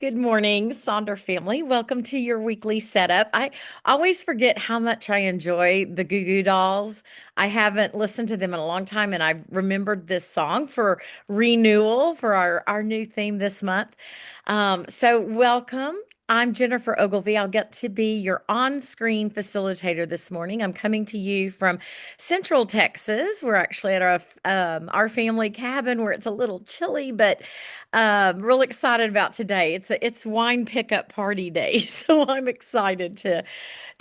Good morning, Sonder family. Welcome to your weekly setup. I always forget how much I enjoy the Goo Goo Dolls. I haven't listened to them in a long time, and I remembered this song for renewal for our new theme this month. So, welcome. I'm Jennifer Ogilvy. I'll get to be your on screen facilitator this morning. I'm coming to you from Central Texas. We're actually at our family cabin where it's a little chilly, but real excited about today. It's wine pickup party day, so I'm excited to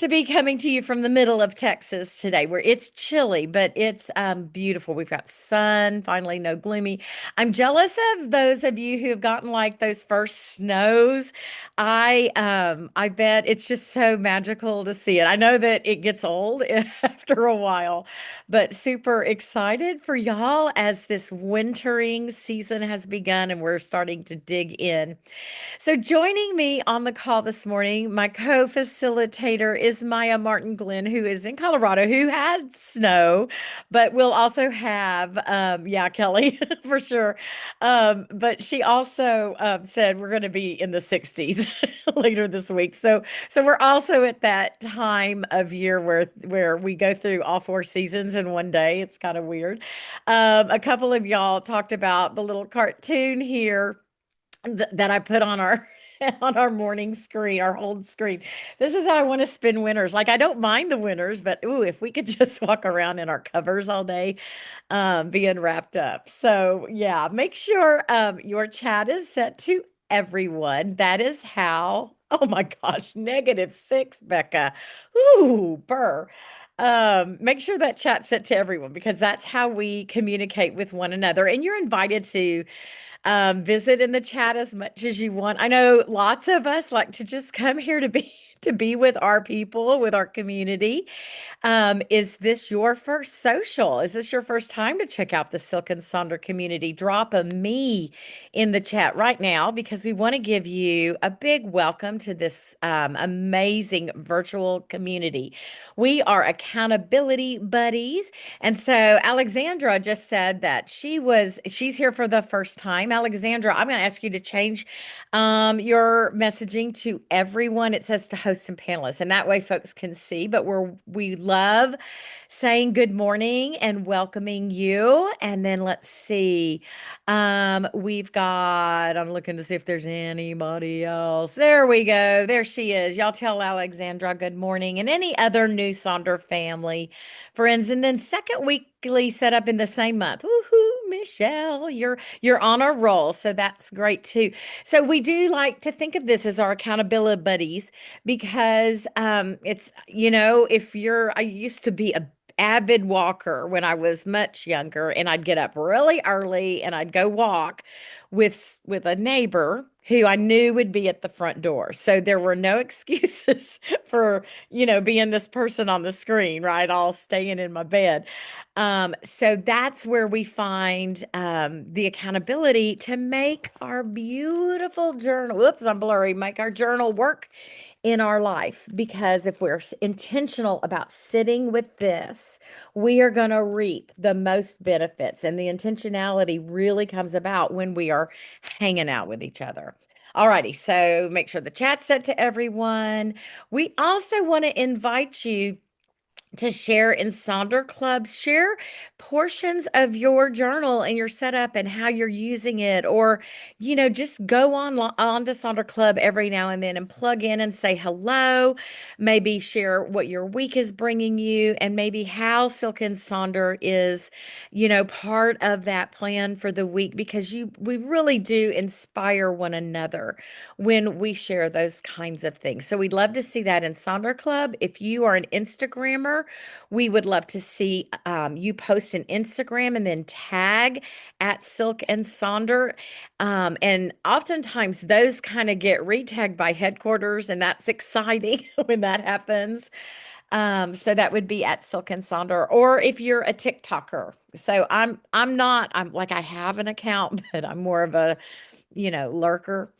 be coming to you from the middle of Texas today, where it's chilly, but it's beautiful. We've got sun, finally, no gloomy. I'm jealous of those of you who have gotten like those first snows. I bet it's just so magical to see it. I know that it gets old after a while, but super excited for y'all as this wintering season has begun and we're starting to dig in. So, joining me on the call this morning, my co facilitator is Maya Martin Glenn, who is in Colorado, who had snow, but we'll also have, yeah, Kelly, for sure. But she also said we're going to be in the 60s later this week. So we're also at that time of year where we go through all four seasons in one day. It's kind of weird. A couple of y'all talked about the little cartoon here that I put on our on our morning screen, our hold screen. This is how I want to spend winters. Like I don't mind the winters, but ooh, if we could just walk around in our covers all day, being wrapped up. So yeah, make sure your chat is set to everyone. That is how. Oh my gosh, -6, Becca. Ooh, burr. Make sure that chat's set to everyone because that's how we communicate with one another. And you're invited to visit in the chat as much as you want. I know lots of us like to just come here to be to be with our people, with our community. Is this your first social? Is this your first time to check out the Silk and Sonder community? Drop a me in the chat right now because we want to give you a big welcome to this amazing virtual community. We are accountability buddies. And so Alexandra just said that she's here for the first time. Alexandra, I'm going to ask you to change your messaging to everyone. It says to hosts and panelists, and that way folks can see. But we love saying good morning and welcoming you. And then let's see. We've got, I'm looking to see if there's anybody else. There we go. There she is. Y'all tell Alexandra good morning and any other new Sonder family friends. And then second weekly set up in the same month. Woohoo, Michelle, you're on a roll. So that's great too. So we do like to think of this as our accountability buddies because it's, if I used to be a avid walker when I was much younger, and I'd get up really early and I'd go walk with a neighbor who I knew would be at the front door. So there were no excuses for, being this person on the screen, right? All staying in my bed. So that's where we find the accountability to make our beautiful journal. Whoops, I'm blurry. Make our journal work in our life because if we're intentional about sitting with this, we are going to reap the most benefits. And the intentionality really comes about when we are hanging out with each other. Alrighty, so make sure the chat's set to everyone. We also want to invite you to share in Sonder clubs. Share portions of your journal and your setup and how you're using it, or just go on to Sonder Club every now and then and plug in and say hello. Maybe share what your week is bringing you, and maybe how Silk and Sonder is, part of that plan for the week, because we really do inspire one another when we share those kinds of things. So we'd love to see that in Sonder Club. If you are an Instagrammer, we would love to see you post an Instagram and then tag at Silk and Sonder. And oftentimes those kind of get retagged by headquarters, and that's exciting when that happens. So that would be at Silk and Sonder, or if you're a TikToker. So I'm like, I have an account, but I'm more of a, lurker.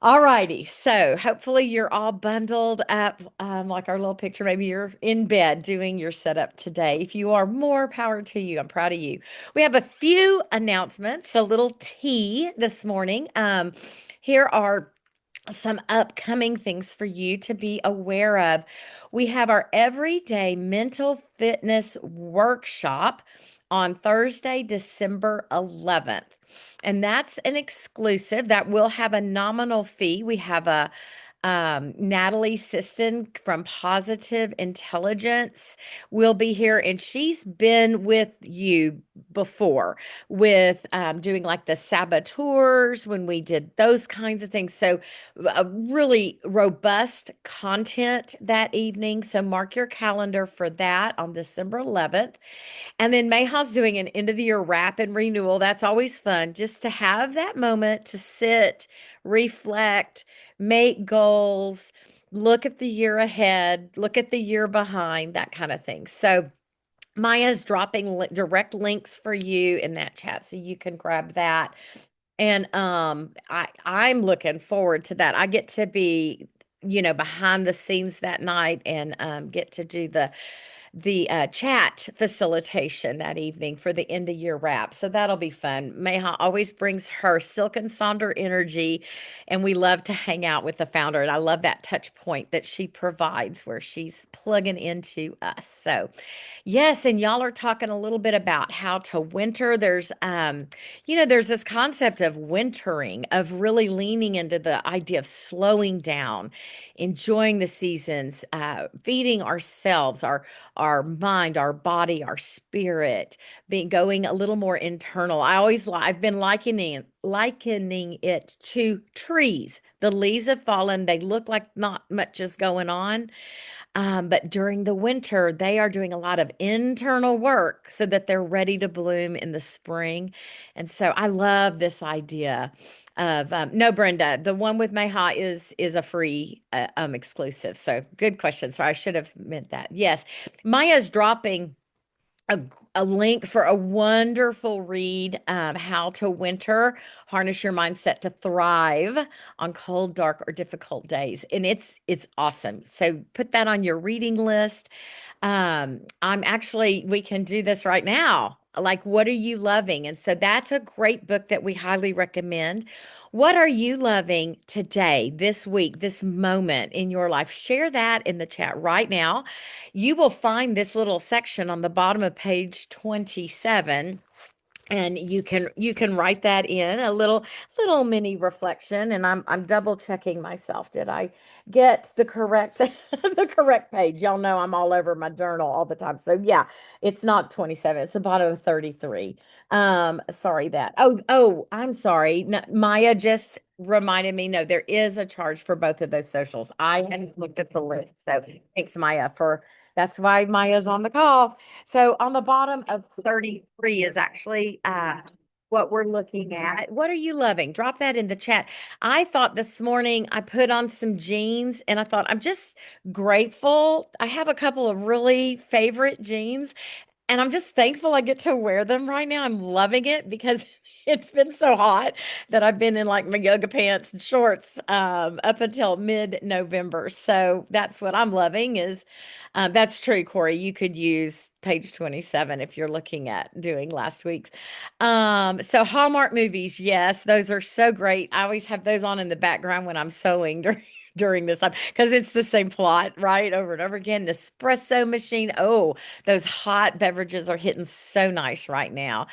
All righty. So hopefully you're all bundled up, like our little picture. Maybe you're in bed doing your setup today. If you are, more power to you. I'm proud of you. We have a few announcements, a little tea this morning. Here are some upcoming things for you to be aware of. We have our everyday mental fitness workshop on Thursday, December 11th. And that's an exclusive that will have a nominal fee. We have a Natalie Siston from Positive Intelligence will be here, and she's been with you before with doing like the saboteurs when we did those kinds of things. So, really robust content that evening. So, mark your calendar for that on December 11th. And then Mayhaw's doing an end of the year wrap and renewal. That's always fun just to have that moment to sit, reflect, make goals, look at the year ahead, look at the year behind, that kind of thing. So Maya's dropping direct links for you in that chat so you can grab that. And I'm looking forward to that. I get to be, behind the scenes that night and get to do the chat facilitation that evening for the end of year wrap. So that'll be fun. Mayha always brings her silk and sonder energy, and we love to hang out with the founder. And I love that touch point that she provides where she's plugging into us. So yes, and y'all are talking a little bit about how to winter. There's this concept of wintering, of really leaning into the idea of slowing down, enjoying the seasons, feeding ourselves, our mind, our body, our spirit, being going a little more internal. I've been likening it to trees. The leaves have fallen. They look like not much is going on. But during the winter, they are doing a lot of internal work so that they're ready to bloom in the spring. And so I love this idea of no, Brenda, the one with Mayha is a free exclusive. So good question. So I should have meant that. Yes, Maya's dropping a, a link for a wonderful read, How to Winter, Harness Your Mindset to Thrive on Cold, Dark, or Difficult Days. And it's awesome. So put that on your reading list. We can do this right now. Like, what are you loving? And so that's a great book that we highly recommend. What are you loving today, this week, this moment in your life? Share that in the chat right now. You will find this little section on the bottom of page 27, and you can write that in a little mini reflection. And I'm double checking myself. Did I get the correct the correct page? Y'all know I'm all over my journal all the time. So yeah, it's not 27, it's the bottom of 33. Sorry that. Oh, I'm sorry. Maya just reminded me, no, there is a charge for both of those socials. I hadn't looked at the list. So thanks, Maya, for that's why Maya's on the call. So on the bottom of 33 is actually what we're looking at. What are you loving? Drop that in the chat. I thought this morning I put on some jeans and I thought I'm just grateful. I have a couple of really favorite jeans and I'm just thankful I get to wear them right now. I'm loving it because it's been so hot that I've been in like my yoga pants and shorts up until mid-November. So that's what I'm loving is that's true, Corey. You could use page 27 if you're looking at doing last week's. So Hallmark movies, yes, those are so great. I always have those on in the background when I'm sewing during this time because it's the same plot, right? Over and over again. Espresso machine. Oh, those hot beverages are hitting so nice right now.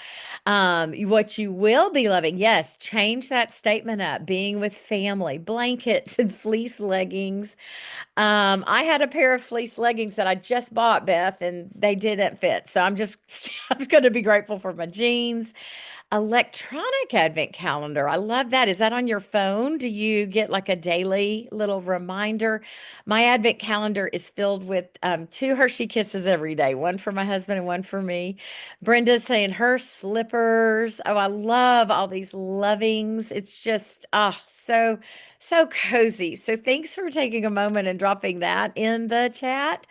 What you will be loving, yes, change that statement up. Being with family, blankets and fleece leggings. I had a pair of fleece leggings that I just bought, Beth, and they didn't fit. So I'm going to be grateful for my jeans. Electronic advent calendar. I love that. Is that on your phone? Do you get like a daily little reminder? My advent calendar is filled with two Hershey Kisses every day, one for my husband and one for me. Brenda's saying her slippers. Oh, I love all these lovings. It's just, so cozy. So thanks for taking a moment and dropping that in the chat.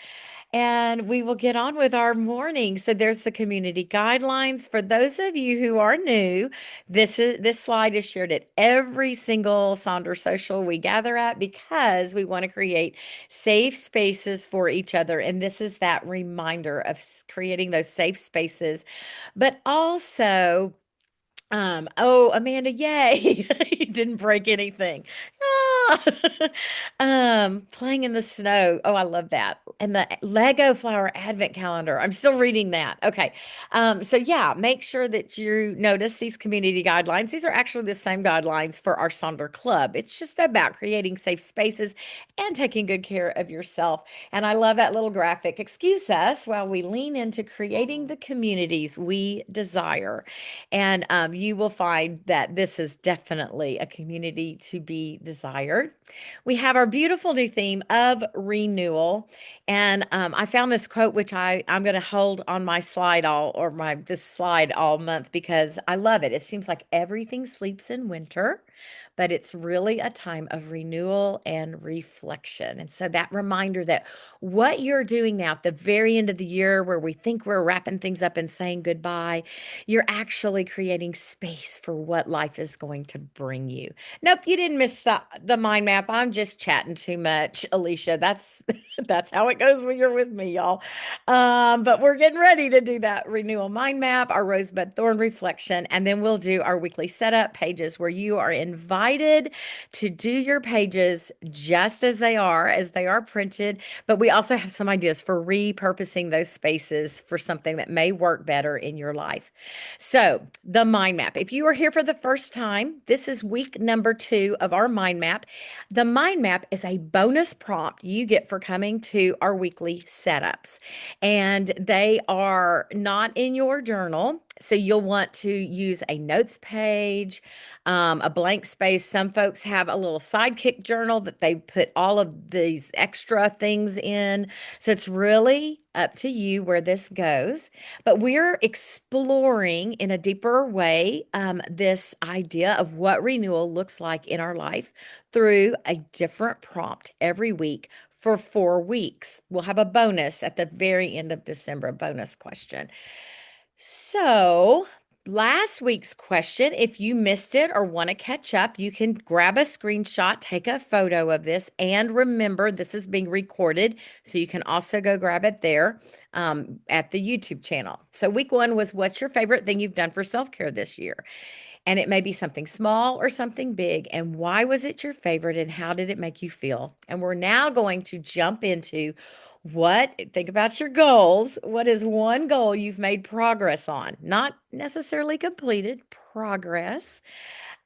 And we will get on with our morning. So there's the community guidelines. For those of you who are new, this slide is shared at every single Sonder Social we gather at because we want to create safe spaces for each other. And this is that reminder of creating those safe spaces, but also oh, Amanda, yay. You didn't break anything. Playing in the snow. Oh, I love that. And the Lego flower advent calendar. I'm still reading that. Okay. So yeah, make sure that you notice these community guidelines. These are actually the same guidelines for our Sonder Club. It's just about creating safe spaces and taking good care of yourself. And I love that little graphic. Excuse us while we lean into creating the communities we desire. And you will find that this is definitely a community to be desired. We have our beautiful new theme of renewal. And I found this quote, which I'm going to hold on my slide all or my this slide all month because I love it. It seems like everything sleeps in winter, but it's really a time of renewal and reflection. And so that reminder that what you're doing now at the very end of the year, where we think we're wrapping things up and saying goodbye, you're actually creating space for what life is going to bring you. Nope, you didn't miss the mind map. I'm just chatting too much, Alicia. That's that's how it goes when you're with me, y'all. But we're getting ready to do that renewal mind map, our rosebud thorn reflection, and then we'll do our weekly setup pages where you are invited to do your pages just as they are printed. But we also have some ideas for repurposing those spaces for something that may work better in your life. So, the mind map. If you are here for the first time, this is week number 2 of our mind map. The mind map is a bonus prompt you get for coming to our weekly setups, and they are not in your journal. So, you'll want to use a notes page, a blank space. Some folks have a little sidekick journal that they put all of these extra things in. So, it's really up to you where this goes. But we're exploring in a deeper way this idea of what renewal looks like in our life through a different prompt every week for 4 weeks. We'll have a bonus at the very end of December, a bonus question. So, last week's question, if you missed it or want to catch up, you can grab a screenshot, take a photo of this, and remember this is being recorded. So, you can also go grab it there at the YouTube channel. So, week 1 was what's your favorite thing you've done for self care this year? And it may be something small or something big. And why was it your favorite and how did it make you feel? And we're now going to jump into think about your goals. What is one goal you've made progress on? Not necessarily completed, progress.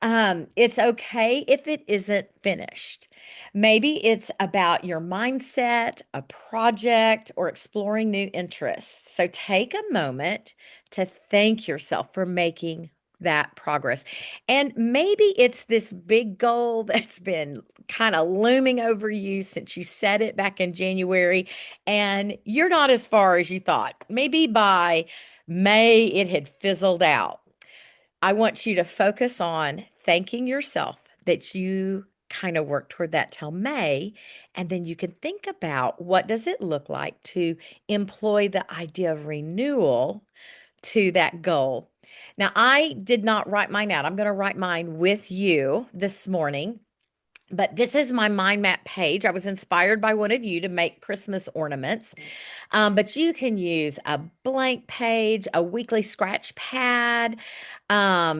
It's okay if it isn't finished. Maybe it's about your mindset, a project, or exploring new interests. So take a moment to thank yourself for making that progress. And maybe it's this big goal that's been kind of looming over you since you set it back in January, and you're not as far as you thought. Maybe by May, it had fizzled out. I want you to focus on thanking yourself that you kind of worked toward that till May, and then you can think about what does it look like to employ the idea of renewal to that goal. Now, I did not write mine out. I'm going to write mine with you this morning. But this is my mind map page. I was inspired by one of you to make Christmas ornaments. But you can use a blank page, a weekly scratch pad,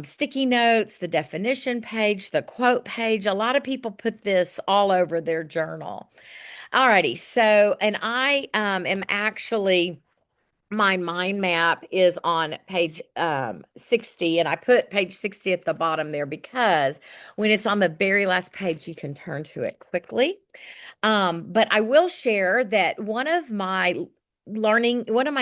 sticky notes, the definition page, the quote page. A lot of people put this all over their journal. Alrighty. So, and I am actually my mind map is on page 60, and I put page 60 at the bottom there because when it's on the very last page, you can turn to it quickly. But I will share that one of my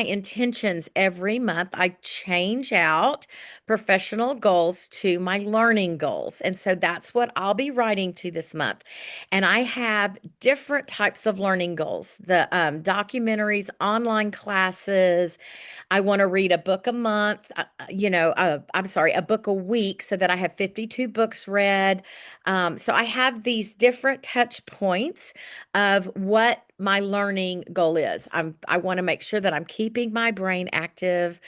intentions every month, I change out professional goals to my learning goals. And so that's what I'll be writing to this month. And I have different types of learning goals, the documentaries, online classes. I want to read a book a month, I'm sorry, a book a week so that I have 52 books read. So I have these different touch points of what my learning goal is. I want to make sure that I'm keeping my brain active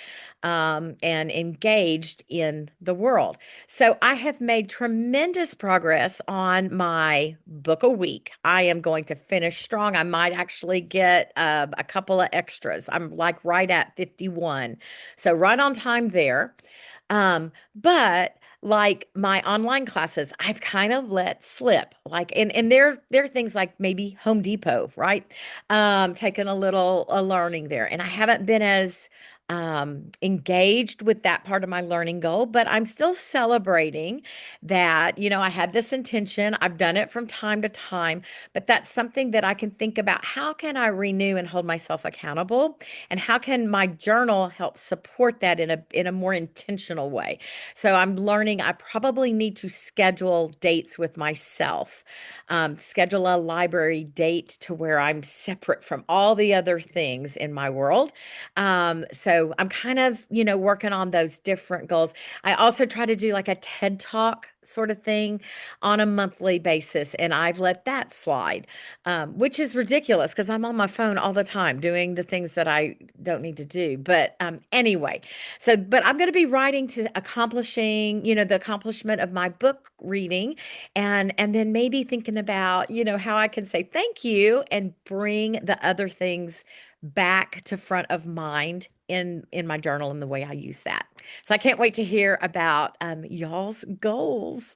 and engaged in the world. So I have made tremendous progress on my book a week. I am going to finish strong. I might actually get a couple of extras. I'm like right at 51. So right on time there. But like my online classes, I've kind of let slip. Like, and there are things like maybe Home Depot, right? Taking a little learning there, and I haven't been as engaged with that part of my learning goal, but I'm still celebrating that, I had this intention. I've done it from time to time, but that's something that I can think about. How can I renew and hold myself accountable? And how can my journal help support that in a more intentional way? So I'm learning I probably need to schedule dates with myself, schedule a library date to where I'm separate from all the other things in my world. So I'm kind of, working on those different goals. I also try to do like a TED Talk sort of thing on a monthly basis, and I've let that slide, which is ridiculous because I'm on my phone all the time doing the things that I don't need to do. But anyway, but I'm going to be writing to accomplishing, the accomplishment of my book reading, and then maybe thinking about, how I can say thank you and bring the other things back to front of mind in my journal and the way I use that. So I can't wait to hear about y'all's goals.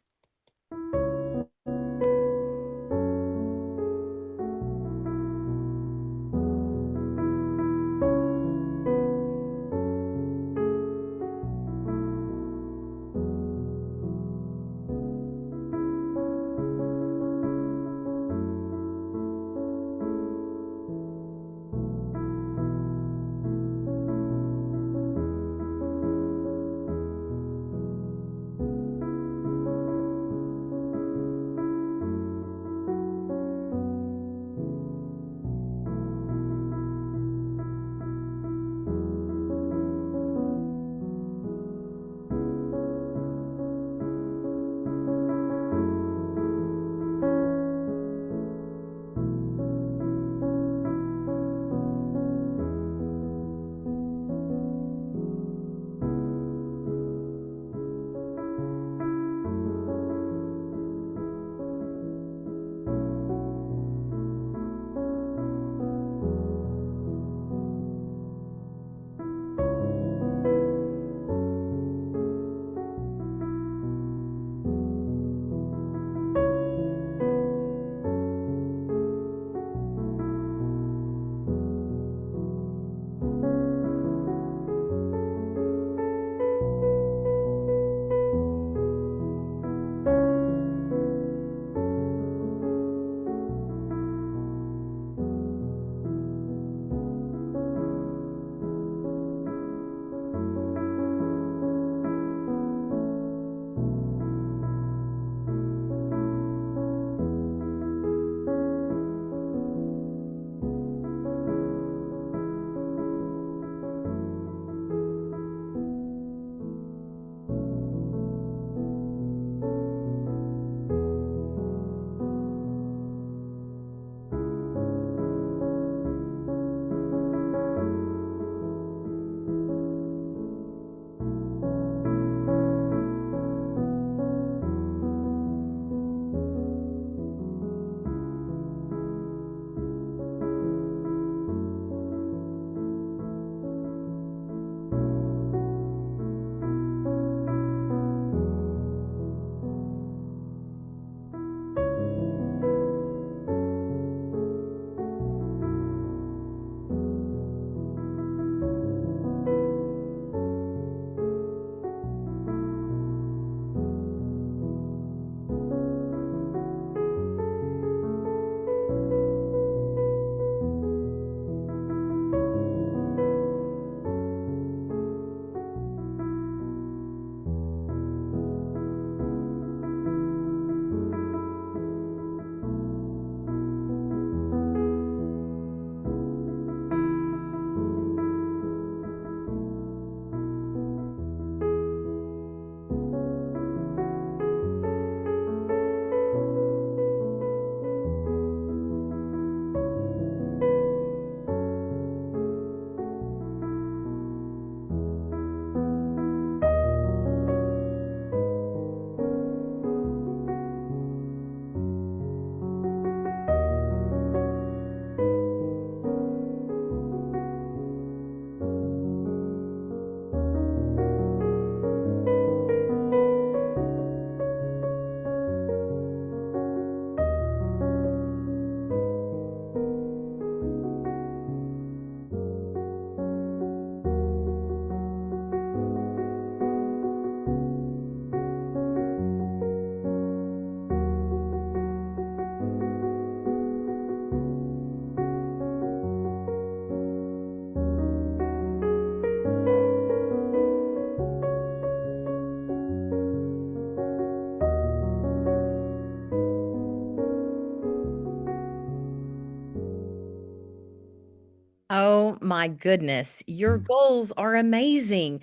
my goodness, your goals are amazing.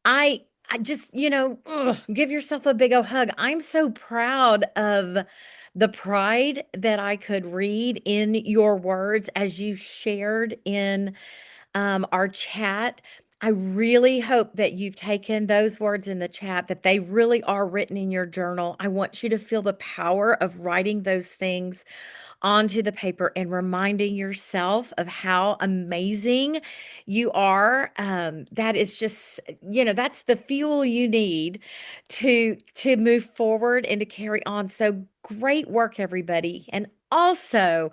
I just, give yourself a big old hug. I'm so proud of the pride that I could read in your words as you shared in our chat. I really hope that you've taken those words in the chat, that they really are written in your journal. I want you to feel the power of writing those things onto the paper and reminding yourself of how amazing you are. That is just, that's the fuel you need to move forward and to carry on. So great work, everybody. And also,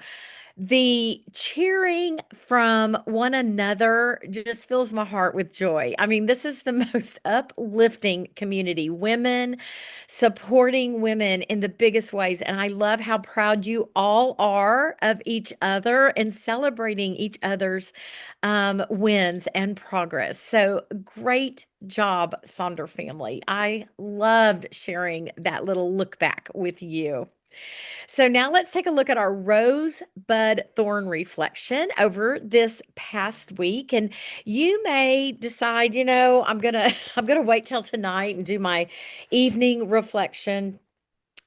the cheering from one another just fills my heart with joy. I mean, this is the most uplifting community. Women supporting women in the biggest ways. And I love how proud you all are of each other and celebrating each other's wins and progress. So great job, Sonder family. I loved sharing that little look back with you. So now let's take a look at our rosebud thorn reflection over this past week. And you may decide, I'm gonna wait till tonight and do my evening reflection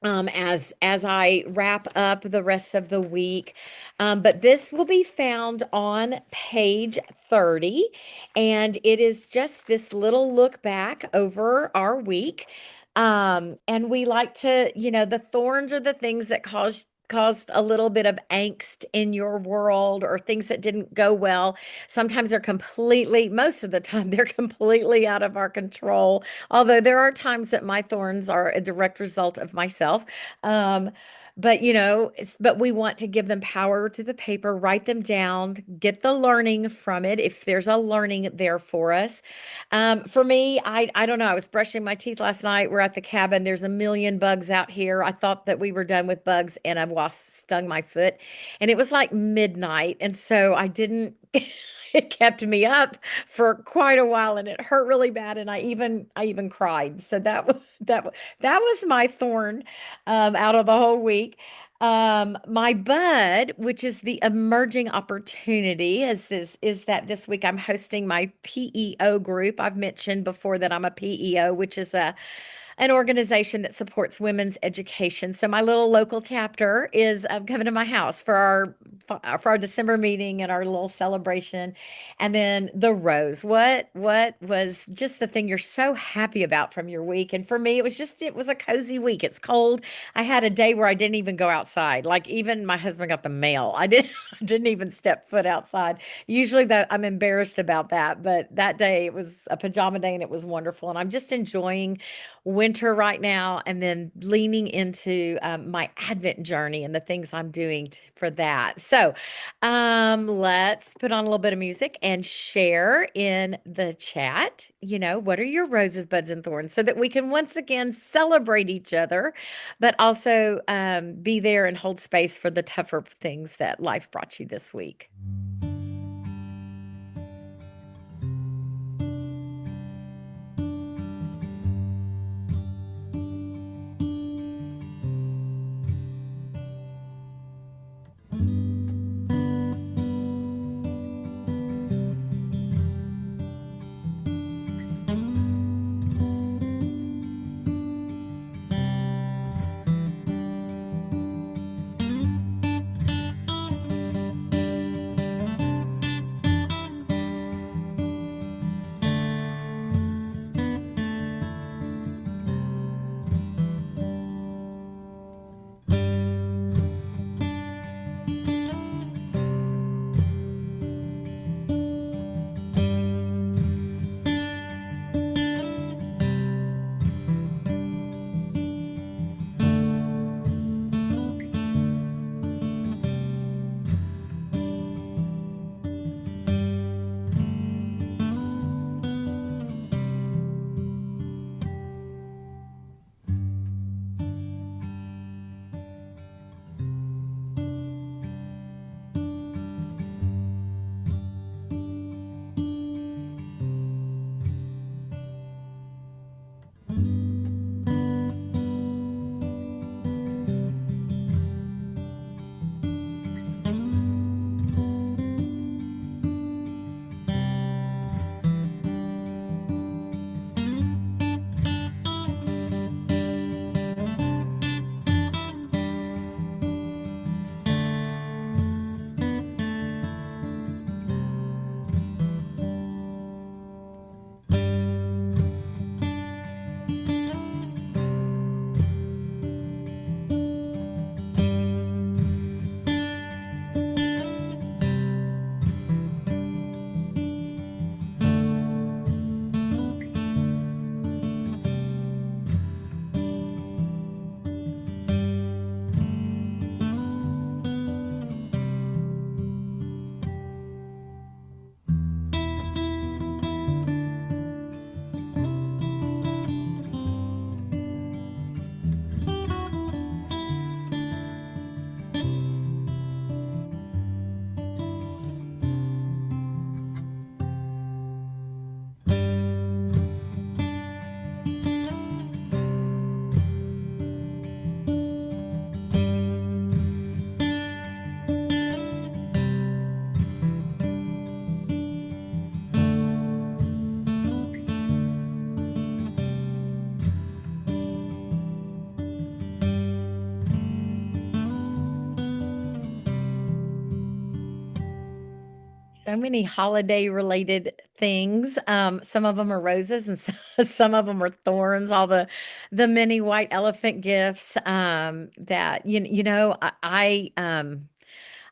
as I wrap up the rest of the week. But this will be found on page 30, and it is just this little look back over our week. And we like to, the thorns are the things that caused a little bit of angst in your world or things that didn't go well. Sometimes they're completely, most of the time, they're completely out of our control. Although there are times that my thorns are a direct result of myself. Um, but but we want to give them power to the paper, write them down, get the learning from it if there's a learning there for us. For me, I don't know. I was brushing my teeth last night. We're at the cabin. There's a million bugs out here. I thought that we were done with bugs, and a wasp stung my foot, and it was like midnight, and so I didn't. It kept me up for quite a while, and it hurt really bad, and I even cried. So that was my thorn out of the whole week. My bud, which is the emerging opportunity, is that this week I'm hosting my PEO group. I've mentioned before that I'm a PEO, which is an organization that supports women's education. So my little local chapter is coming to my house for our December meeting and our little celebration. And then the rose. What was just the thing you're so happy about from your week? And for me, it was a cozy week. It's cold. I had a day where I didn't even go outside. Like even my husband got the mail. I didn't even step foot outside. Usually that I'm embarrassed about that, but that day it was a pajama day and it was wonderful. And I'm just enjoying winter right now and then leaning into my Advent journey and the things I'm doing for that. So let's put on a little bit of music and share in the chat. What are your roses, buds, and thorns so that we can once again celebrate each other, but also be there and hold space for the tougher things that life brought you this week. So many holiday related things. Some of them are roses and some of them are thorns. All the mini white elephant gifts that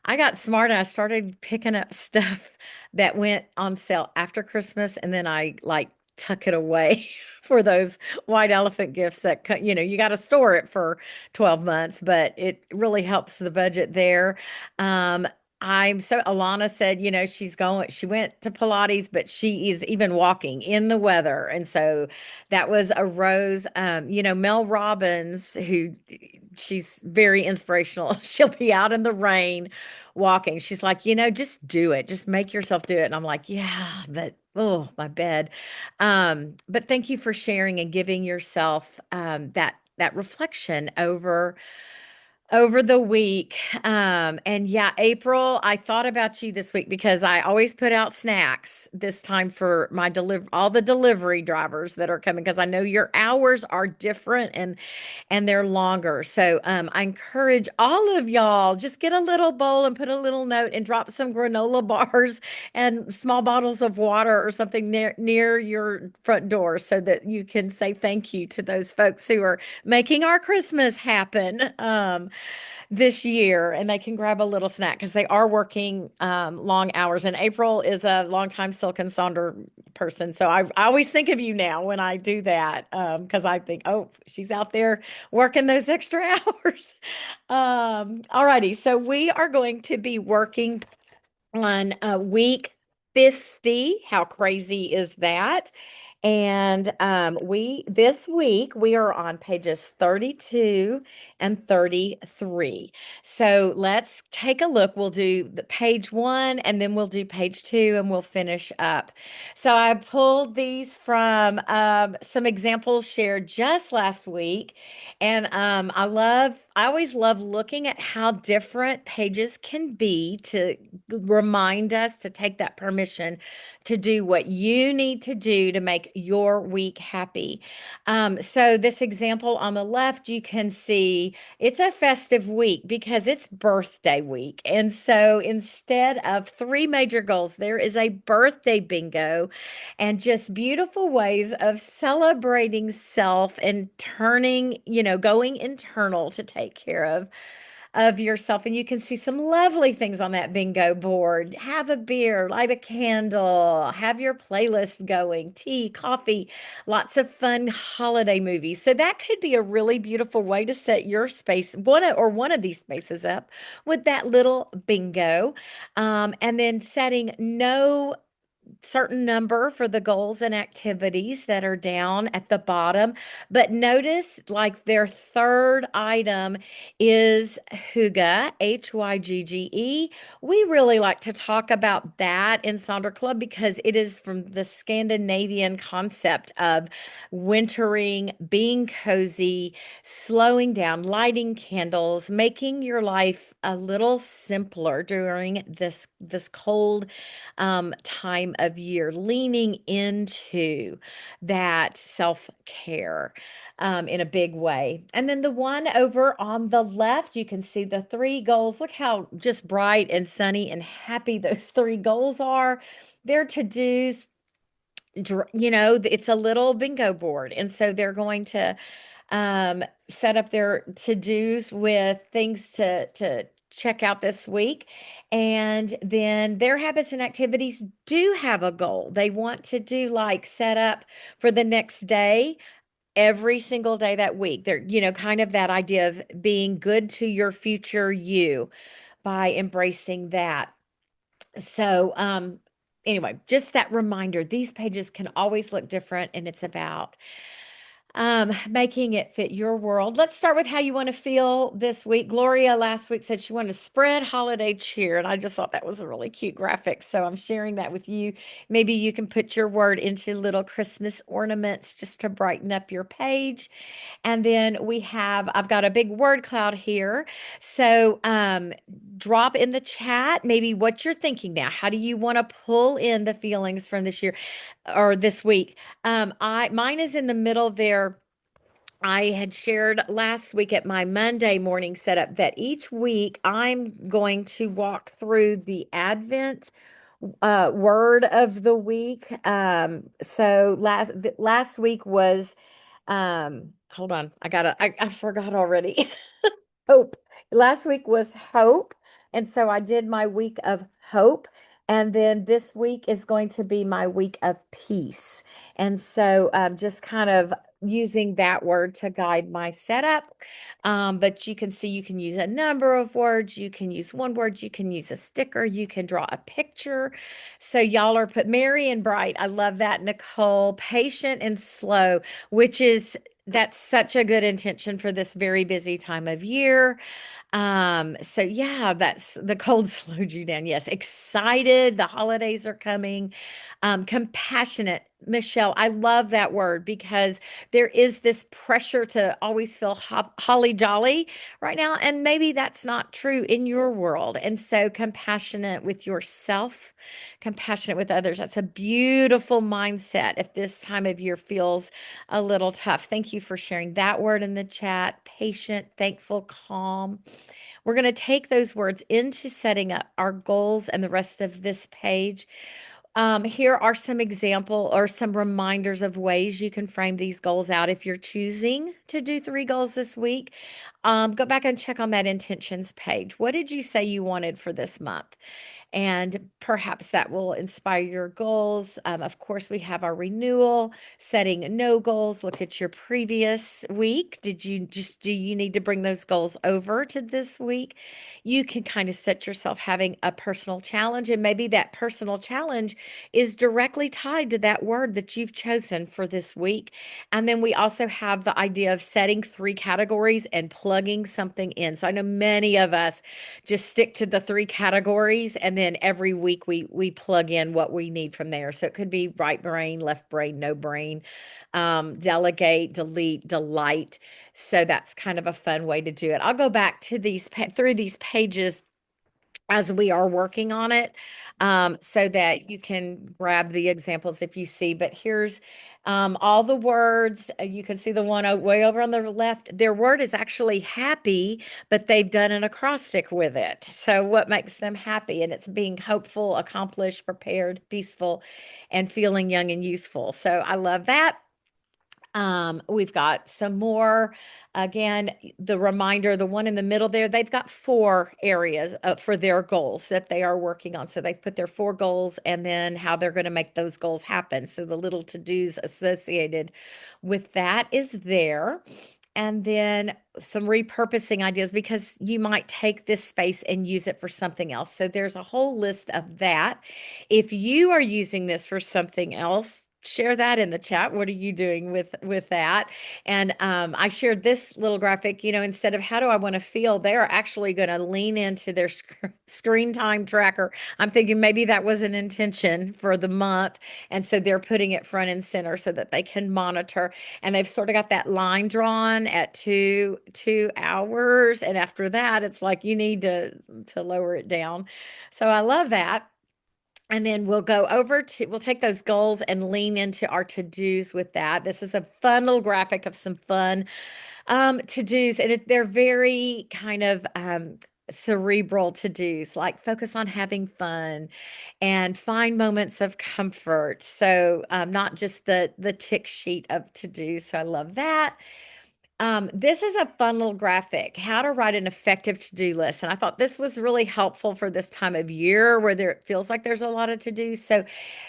I got smart and I started picking up stuff that went on sale after Christmas, and then I like tuck it away for those white elephant gifts that you got to store it for 12 months, but it really helps the budget there. Um, Alana said, she went to Pilates, but she is even walking in the weather. And so that was a rose. Mel Robbins, who she's very inspirational. She'll be out in the rain walking. She's like, just do it. Just make yourself do it. And I'm like, yeah, but oh, my bed. But thank you for sharing and giving yourself that reflection over the week. And yeah, April, I thought about you this week because I always put out snacks this time for my all the delivery drivers that are coming, because I know your hours are different and they're longer. So I encourage all of y'all, just get a little bowl and put a little note and drop some granola bars and small bottles of water or something near your front door so that you can say thank you to those folks who are making our Christmas happen. This year, and they can grab a little snack because they are working long hours. And April is a longtime Silk and Sonder person, so I always think of you now when I do that, because I think, oh, she's out there working those extra hours. Alrighty, so we are going to be working on week 50. How crazy is that? And we this week we are on pages 32 and 33. So let's take a look. We'll do the page one and then we'll do page two and we'll finish up. So I pulled these from some examples shared just last week. And I always love looking at how different pages can be to remind us to take that permission to do what you need to do to make your week happy. So, this example on the left, you can see it's a festive week because it's birthday week. And so, instead of three major goals, there is a birthday bingo and just beautiful ways of celebrating self and going internal to take care of yourself. And you can see some lovely things on that bingo board. Have a beer, light a candle, have your playlist going, tea, coffee, lots of fun holiday movies. So that could be a really beautiful way to set your space, one of these spaces up with that little bingo. And then setting no certain number for the goals and activities that are down at the bottom. But notice like their third item is hygge, Hygge. We really like to talk about that in Sonder Club because it is from the Scandinavian concept of wintering, being cozy, slowing down, lighting candles, making your life a little simpler during this cold time of year, leaning into that self care in a big way. And then the one over on the left, you can see the three goals. Look how just bright and sunny and happy those three goals are. They're to dos. It's a little bingo board. And so they're going to set up their to-dos with things to check out this week. And then their habits and activities do have a goal. They want to do like set up for the next day, every single day that week. They're, kind of that idea of being good to your future you by embracing that. So, anyway, just that reminder, these pages can always look different, and it's about making it fit your world. Let's start with how you want to feel this week. Gloria last week said she wanted to spread holiday cheer, and I just thought that was a really cute graphic. So I'm sharing that with you. Maybe you can put your word into little Christmas ornaments just to brighten up your page. And then I've got a big word cloud here. So drop in the chat maybe what you're thinking now. How do you want to pull in the feelings from this year or this week? Mine is in the middle there. I had shared last week at my Monday morning setup that each week I'm going to walk through the Advent word of the week. So last week was hold on, I forgot already. Hope. Last week was hope. And so I did my week of hope. And then this week is going to be my week of peace. And so just kind of using that word to guide my setup. But you can see you can use a number of words. You can use one word. You can use a sticker. You can draw a picture. So y'all are put merry and bright. I love that, Nicole. Patient and slow, which is that's such a good intention for this very busy time of year. So yeah, that's the cold slowed you down. Yes, excited. The holidays are coming. Compassionate. Michelle, I love that word because there is this pressure to always feel holly jolly right now. And maybe that's not true in your world. And so compassionate with yourself, compassionate with others. That's a beautiful mindset if this time of year feels a little tough. Thank you for sharing that word in the chat. Patient, thankful, calm. We're going to take those words into setting up our goals and the rest of this page. Here are some example or some reminders of ways you can frame these goals out. If you're choosing to do 3 goals this week, go back and check on that intentions page. What did you say you wanted for this month? And perhaps that will inspire your goals. Of course, we have our renewal, setting no goals. Look at your previous week. Do you need to bring those goals over to this week? You can kind of set yourself having a personal challenge, and maybe that personal challenge is directly tied to that word that you've chosen for this week. And then we also have the idea of setting 3 categories and plugging something in. So I know many of us just stick to the 3 categories, and then every week we plug in what we need from there. So it could be right brain, left brain, no brain, delegate, delete, delight. So that's kind of a fun way to do it. I'll go back to through these pages as we are working on it, so that you can grab the examples if you see. But here's all the words. You can see the one way over on the left. Their word is actually happy, but they've done an acrostic with it. So what makes them happy? And it's being hopeful, accomplished, prepared, peaceful, and feeling young and youthful. So I love that. We've got some more. Again, the reminder, the one in the middle there, they've got 4 areas for their goals that they are working on. So they've put their 4 goals and then how they're going to make those goals happen. So the little to-dos associated with that is there. And then some repurposing ideas because you might take this space and use it for something else. So there's a whole list of that. If you are using this for something else, share that in the chat. What are you doing with that? And I shared this little graphic. Instead of how do I want to feel, they're actually going to lean into their screen time tracker. I'm thinking maybe that was an intention for the month, and so they're putting it front and center so that they can monitor. And they've sort of got that line drawn at 2 hours, and after that, it's like you need to lower it down. So I love that. And then we'll take those goals and lean into our to-dos with that. This is a fun little graphic of some fun to-dos, and they're very kind of cerebral to-dos, like focus on having fun and find moments of comfort. So not just the tick sheet of to-dos. So I love that. This is a fun little graphic, how to write an effective to-do list. And I thought this was really helpful for this time of year where it feels like there's a lot of to-do. So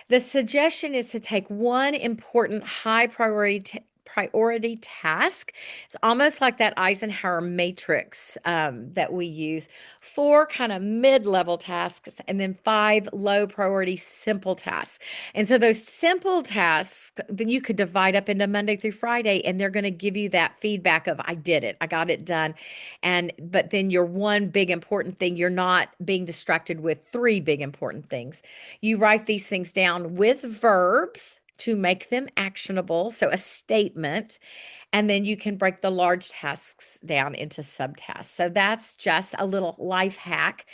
the suggestion is to take one important high priority task. It's almost like that Eisenhower matrix that we use. 4 kind of mid-level tasks and then 5 low priority simple tasks. And so those simple tasks, then you could divide up into Monday through Friday, and they're going to give you that feedback of I did it, I got it done. But then your one big important thing, you're not being distracted with 3 big important things. You write these things down with verbs to make them actionable. So a statement, and then you can break the large tasks down into subtasks. So that's just a little life hack.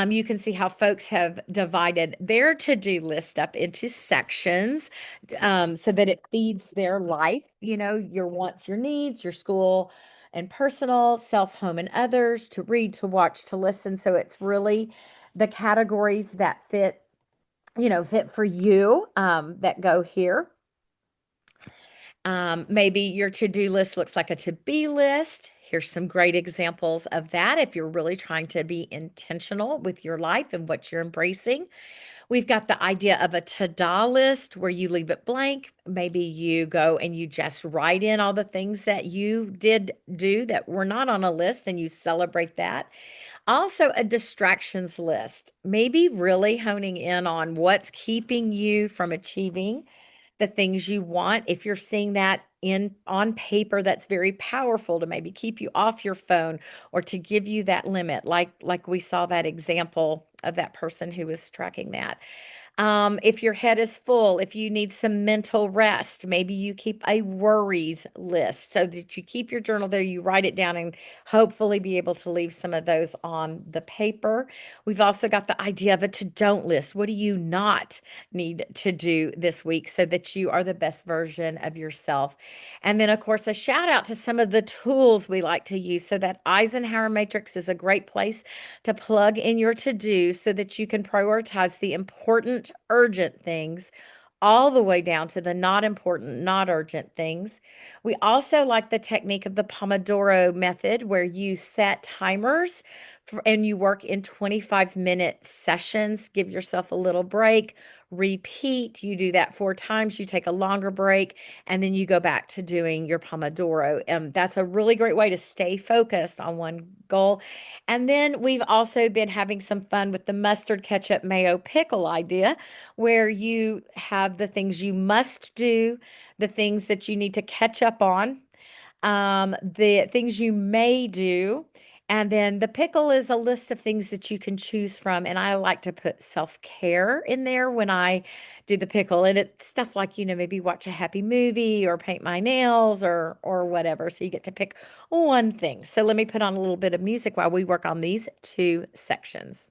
You can see how folks have divided their to-do list up into sections, so that it feeds their life, your wants, your needs, your school and personal, self, home, and others, to read, to watch, to listen. So it's really the categories that fit fit for you that go here. Maybe your to-do list looks like a to-be list. Here's some great examples of that if you're really trying to be intentional with your life and what you're embracing. We've got the idea of a to-do list where you leave it blank. Maybe you go and you just write in all the things that you did do that were not on a list and you celebrate that. Also, a distractions list, maybe really honing in on what's keeping you from achieving the things you want. If you're seeing that in on paper, that's very powerful to maybe keep you off your phone or to give you that limit, like we saw that example of that person who was tracking that. If your head is full, if you need some mental rest, maybe you keep a worries list so that you keep your journal there, you write it down, and hopefully be able to leave some of those on the paper. We've also got the idea of a to don't list. What do you not need to do this week so that you are the best version of yourself? And then, of course, a shout out to some of the tools we like to use. So, that Eisenhower matrix is a great place to plug in your to do so that you can prioritize the important, urgent things all the way down to the not important, not urgent things. We also like the technique of the Pomodoro method where you set timers and you work in 25-minute sessions. Give yourself a little break, repeat. You do that 4 times, you take a longer break, and then you go back to doing your Pomodoro. That's a really great way to stay focused on one goal. And then we've also been having some fun with the mustard, ketchup, mayo, pickle idea, where you have the things you must do, the things that you need to catch up on, the things you may do. And then the pickle is a list of things that you can choose from. And I like to put self care in there when I do the pickle. And it's stuff like, maybe watch a happy movie or paint my nails or whatever. So you get to pick one thing. So let me put on a little bit of music while we work on these two sections.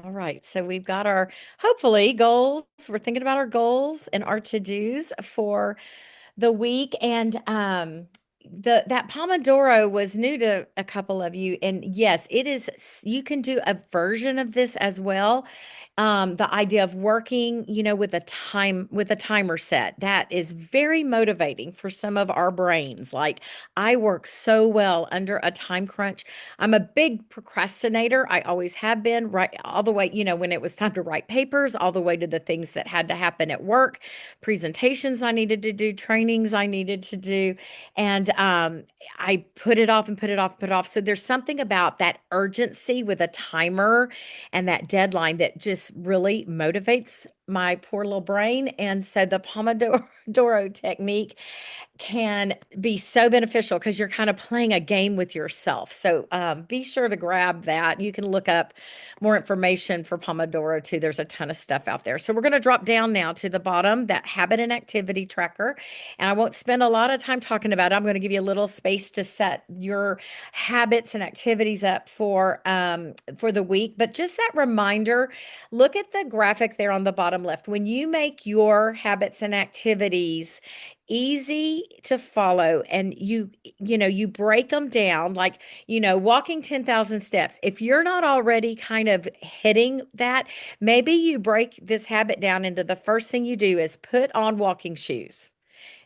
All right. So we've got our hopefully goals. We're thinking about our goals and our to-dos for the week. And the that Pomodoro was new to a couple of you. And yes, it is, you can do a version of this as well. The idea of working, with a timer set, that is very motivating for some of our brains. Like, I work so well under a time crunch. I'm a big procrastinator. I always have been, right all the way, when it was time to write papers, all the way to the things that had to happen at work, presentations I needed to do, trainings I needed to do. And I put it off and put it off, put it off. So there's something about that urgency with a timer and that deadline that just really motivates my poor little brain. And so the Pomodoro technique can be so beneficial because you're kind of playing a game with yourself. So be sure to grab that. You can look up more information for Pomodoro too. There's a ton of stuff out there. So we're going to drop down now to the bottom, that habit and activity tracker. And I won't spend a lot of time talking about it. I'm going to give you a little space to set your habits and activities up for the week. But just that reminder, look at the graphic there on the bottom left. When you make your habits and activities easy to follow, and you break them down, like, walking 10,000 steps, if you're not already kind of hitting that, maybe you break this habit down into, the first thing you do is put on walking shoes,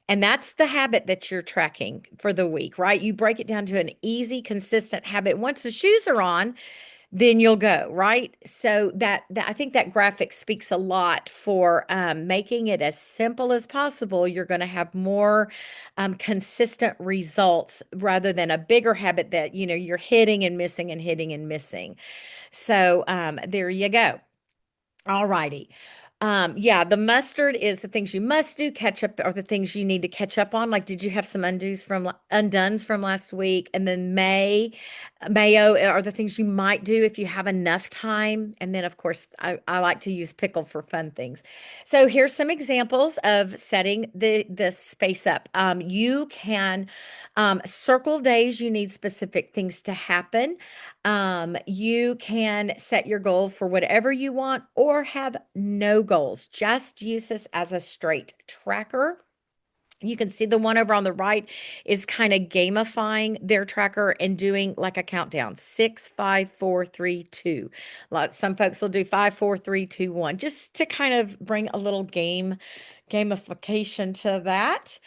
and that's the habit that you're tracking for the week, right? You break it down to an easy, consistent habit. Once the shoes are on, then you'll go, right? So that I think that graphic speaks a lot for making it as simple as possible. You're going to have more consistent results rather than a bigger habit that you're hitting and missing and hitting and missing. So there you go. All righty. Yeah, the mustard is the things you must do. Ketchup are the things you need to catch up on. Like, did you have some undones from last week? And then mayo are the things you might do if you have enough time. And then, of course, I like to use pickle for fun things. So here's some examples of setting the space up. You can circle days you need specific things to happen. You can set your goal for whatever you want or have no goals. Just use this as a straight tracker. You can see the one over on the right is kind of gamifying their tracker and doing like a countdown: 6, 5, 4, 3, 2. Some folks will do 5, 4, 3, 2, 1, just to kind of bring a little gamification to that.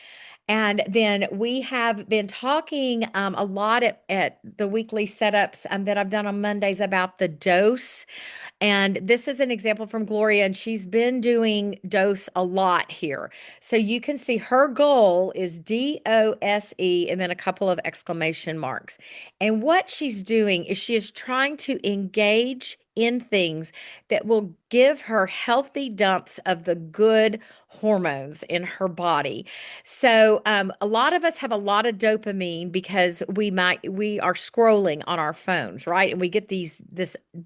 And then we have been talking a lot at the weekly setups that I've done on Mondays about the dose. And this is an example from Gloria, and she's been doing dose a lot here. So you can see her goal is DOSE and then a couple of exclamation marks. And what she's doing is she is trying to engage in things that will give her healthy dumps of the good hormones in her body. So a lot of us have a lot of dopamine because we are scrolling on our phones, right? And we get this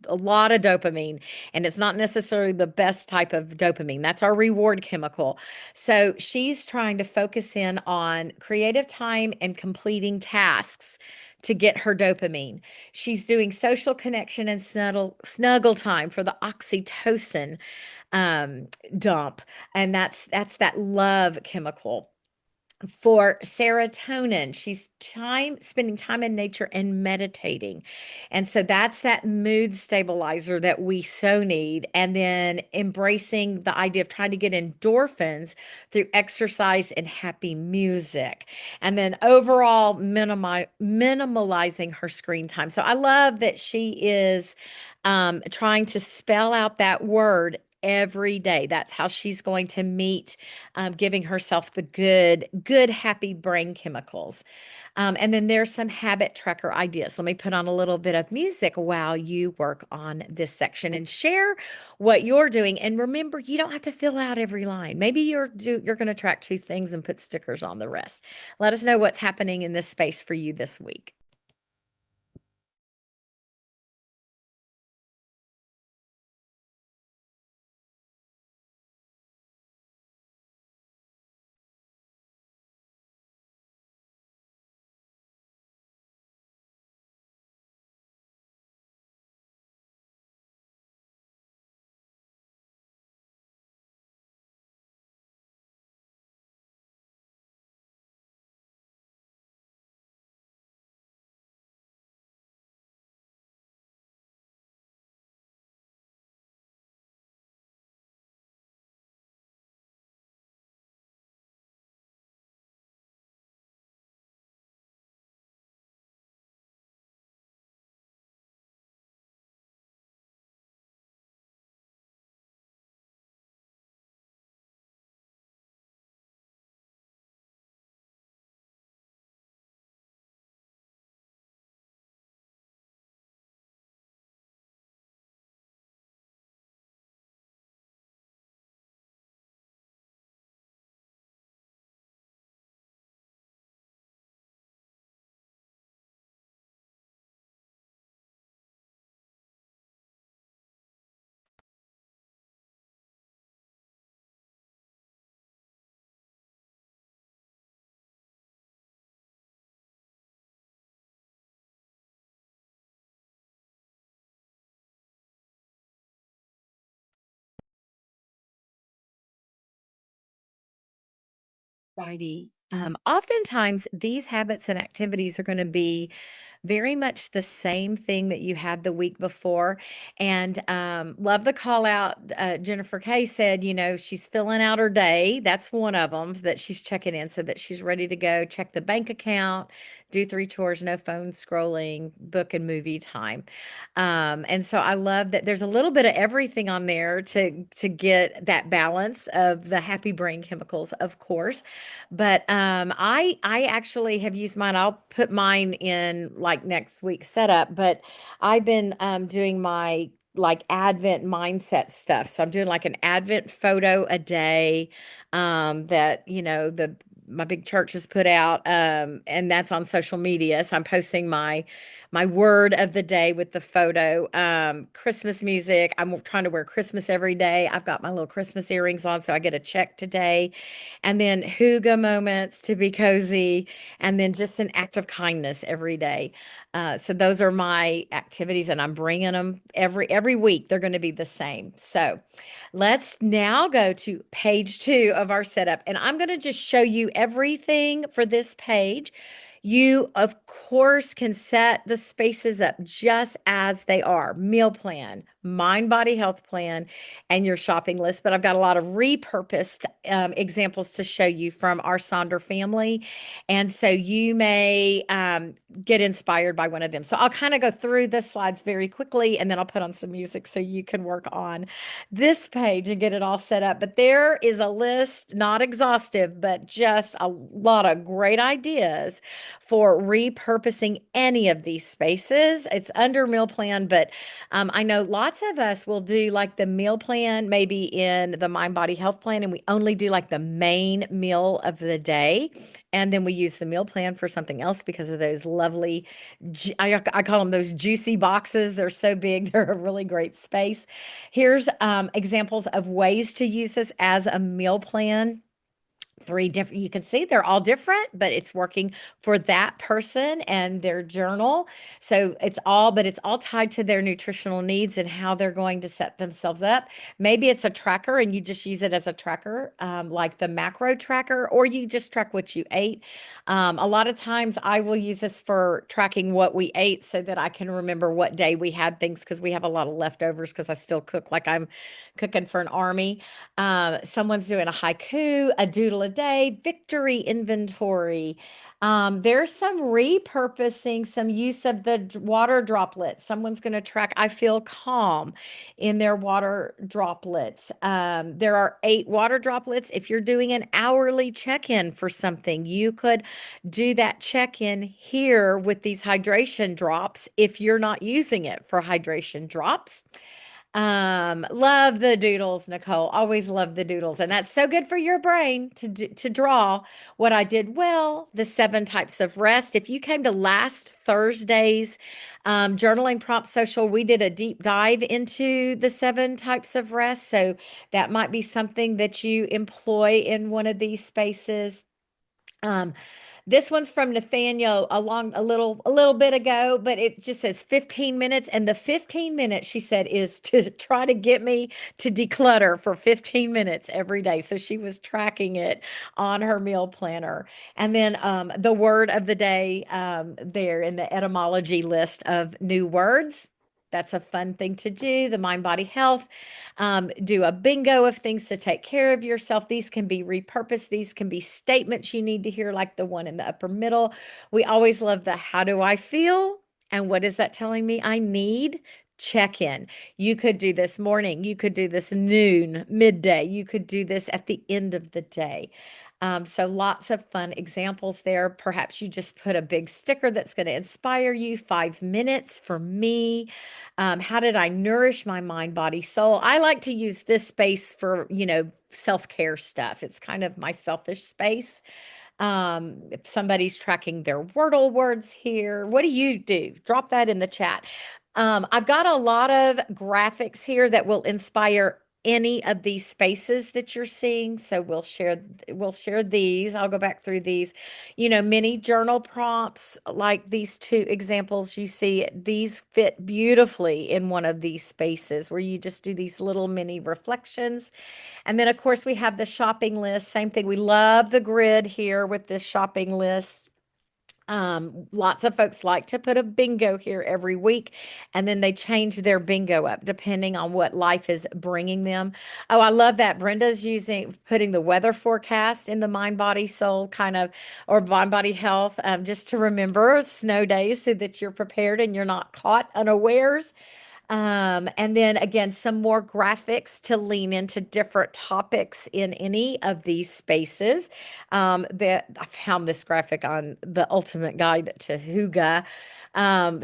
a lot of dopamine, and it's not necessarily the best type of dopamine. That's our reward chemical. So she's trying to focus in on creative time and completing tasks to get her dopamine. She's doing social connection and snuggle time for the oxytocin um, dump, and that's that love chemical. For serotonin, she's spending time in nature and meditating. And so that's that mood stabilizer that we so need. And then embracing the idea of trying to get endorphins through exercise and happy music. And then overall minimalizing her screen time. So I love that she is trying to spell out that word every day. That's how she's going to meet giving herself the good, happy brain chemicals. And then there's some habit tracker ideas. Let me put on a little bit of music while you work on this section and share what you're doing. And remember, you don't have to fill out every line. Maybe you're going to track two things and put stickers on the rest. Let us know what's happening in this space for you this week. righty. Oftentimes, these habits and activities are going to be very much the same thing that you had the week before. And love the call out. Jennifer Kay said, she's filling out her day. That's one of them that she's checking in so that she's ready to go. Check the bank account, do 3 chores, no phone scrolling, book and movie time. And so I love that there's a little bit of everything on there to get that balance of the happy brain chemicals, of course. But I actually have used mine. I'll put mine in like next week's setup. But I've been doing my like Advent mindset stuff. So I'm doing like an Advent photo a day that the my big church has put out, and that's on social media. So I'm posting my word of the day with the photo. Christmas music. I'm trying to wear Christmas every day. I've got my little Christmas earrings on, so I get a check today. And then hygge moments to be cozy, and then just an act of kindness every day. So those are my activities, and I'm bringing them every week. They're going to be the same. So let's now go to page 2 of our setup, and I'm going to just show you everything for this page. You, of course, can set the spaces up just as they are: meal plan, mind, body, health plan, and your shopping list. But I've got a lot of repurposed examples to show you from our Sonder family. And so you may get inspired by one of them. So I'll kind of go through the slides very quickly, and then I'll put on some music so you can work on this page and get it all set up. But there is a list, not exhaustive, but just a lot of great ideas for repurposing any of these spaces. It's under meal plan, but I know lots of us will do like the meal plan, maybe in the Mind Body Health plan, and we only do like the main meal of the day. And then we use the meal plan for something else because of those lovely, I call them those juicy boxes. They're so big, they're a really great space. Here's examples of ways to use this as a meal plan. Three different, you can see they're all different, but it's working for that person and their journal. So it's all tied to their nutritional needs and how they're going to set themselves up. Maybe it's a tracker and you just use it as a tracker, like the macro tracker, or you just track what you ate. A lot of times I will use this for tracking what we ate so that I can remember what day we had things, because we have a lot of leftovers because I still cook like I'm cooking for an army. Someone's doing a haiku, a doodle a day, victory inventory. There's some repurposing, some use of the water droplets. Someone's going to track, I feel calm in their water droplets. There are 8 water droplets. If you're doing an hourly check in for something, you could do that check in here with these hydration drops if you're not using it for hydration drops. Love the doodles, Nicole. Always love the doodles. And that's so good for your brain to draw what I did well, the 7 types of rest. If you came to last Thursday's journaling prompt social, we did a deep dive into the 7 types of rest. So that might be something that you employ in one of these spaces. Um, this one's from Nathaniel a little bit ago, but it just says 15 minutes. And the 15 minutes, she said, is to try to get me to declutter for 15 minutes every day. So she was tracking it on her meal planner. And then the word of the day there in the etymology list of new words. That's a fun thing to do. The mind, body, health. Do a bingo of things to take care of yourself. These can be repurposed. These can be statements you need to hear, like the one in the upper middle. We always love the how do I feel? And what is that telling me I need? Check in. You could do this morning. You could do this noon, midday. You could do this at the end of the day. So lots of fun examples there. Perhaps you just put a big sticker that's going to inspire you. 5 minutes for me. How did I nourish my mind, body, soul? I like to use this space for, self-care stuff. It's kind of my selfish space. If somebody's tracking their Wordle words here, what do you do? Drop that in the chat. I've got a lot of graphics here that will inspire any of these spaces that you're seeing. So we'll share these. I'll go back through these. Mini journal prompts like these two examples you see, these fit beautifully in one of these spaces where you just do these little mini reflections. And then of course we have the shopping list. Same thing. We love the grid here with this shopping list. Lots of folks like to put a bingo here every week, and then they change their bingo up depending on what life is bringing them. Oh, I love that. Brenda's putting the weather forecast in the mind, body, soul kind of, or mind, body, health, just to remember snow days so that you're prepared and you're not caught unawares. And then again, some more graphics to lean into different topics in any of these spaces. That I found this graphic on the Ultimate Guide to Hygge.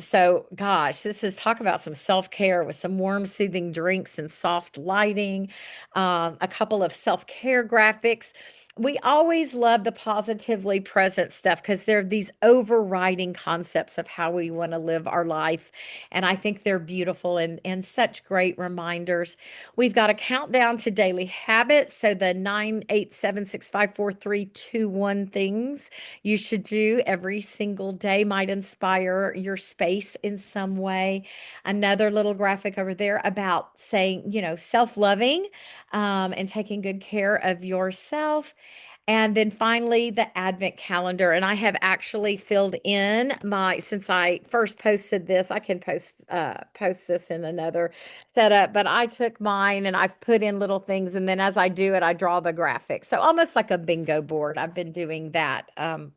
So gosh, this is talk about some self-care with some warm, soothing drinks and soft lighting, a couple of self-care graphics. We always love the positively present stuff because they're these overriding concepts of how we want to live our life. And I think they're beautiful and such great reminders. We've got a countdown to daily habits. So the 987654321 things you should do every single day might inspire your space in some way. Another little graphic over there about saying, self-loving, and taking good care of yourself. And then finally, the advent calendar. And I have actually filled in since I first posted this, I can post this in another setup, but I took mine and I've put in little things. And then as I do it, I draw the graphic. So almost like a bingo board. I've been doing that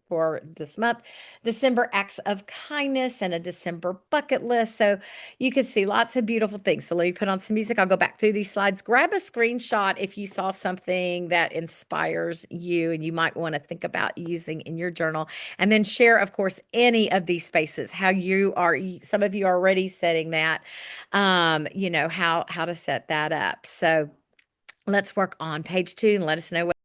for this month. December acts of kindness and a December bucket list. So you can see lots of beautiful things. So let me put on some music. I'll go back through these slides. Grab a screenshot if you saw something that inspires you and you might want to think about using in your journal. And then share, of course, any of these spaces, how you are, some of you are already setting that, how to set that up. So let's work on page 2 and let us know what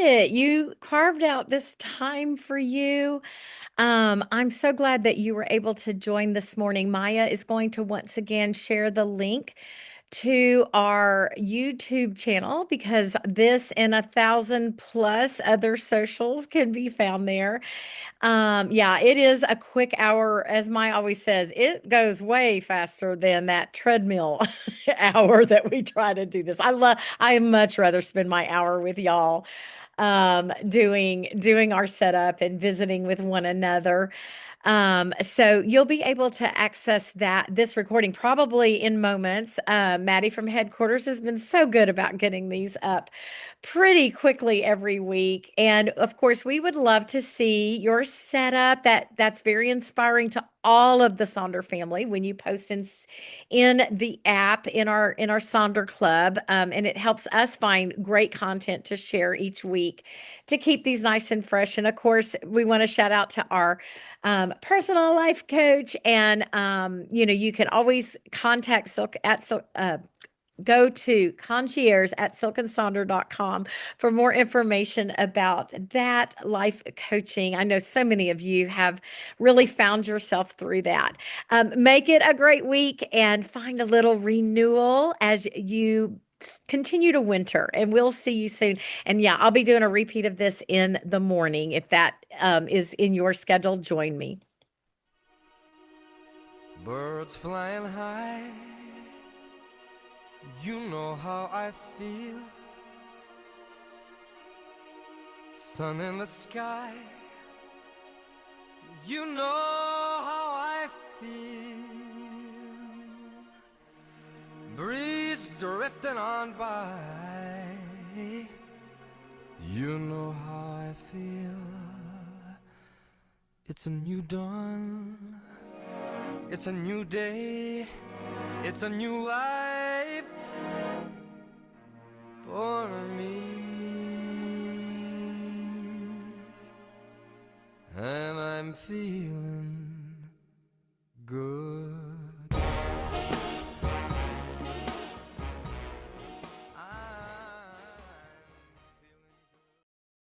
it. You carved out this time for you. I'm so glad that you were able to join this morning. Maya is going to once again share the link to our YouTube channel because this and 1,000 plus other socials can be found there. Yeah, it is a quick hour. As Maya always says, it goes way faster than that treadmill hour that we try to do this. I much rather spend my hour with y'all doing our setup and visiting with one another. So you'll be able to access this recording probably in moments. Maddie from headquarters has been so good about getting these up pretty quickly every week. And of course, we would love to see your setup. That's very inspiring to all of the Sonder family when you post in the app in our Sonder Club, and it helps us find great content to share each week to keep these nice and fresh. And of course, we want to shout out to our personal life coach, and you can always contact Silk at Silk. Go to concierge at silkandsonder.com for more information about that life coaching. I know so many of you have really found yourself through that. Make it a great week and find a little renewal as you continue to winter, and we'll see you soon. And yeah, I'll be doing a repeat of this in the morning. If that is in your schedule, join me. Birds flying high, you know how I feel. Sun in the sky, you know how I feel. Breeze drifting on by, you know how I feel. It's a new dawn, it's a new day, it's a new life for me. And I'm feeling good.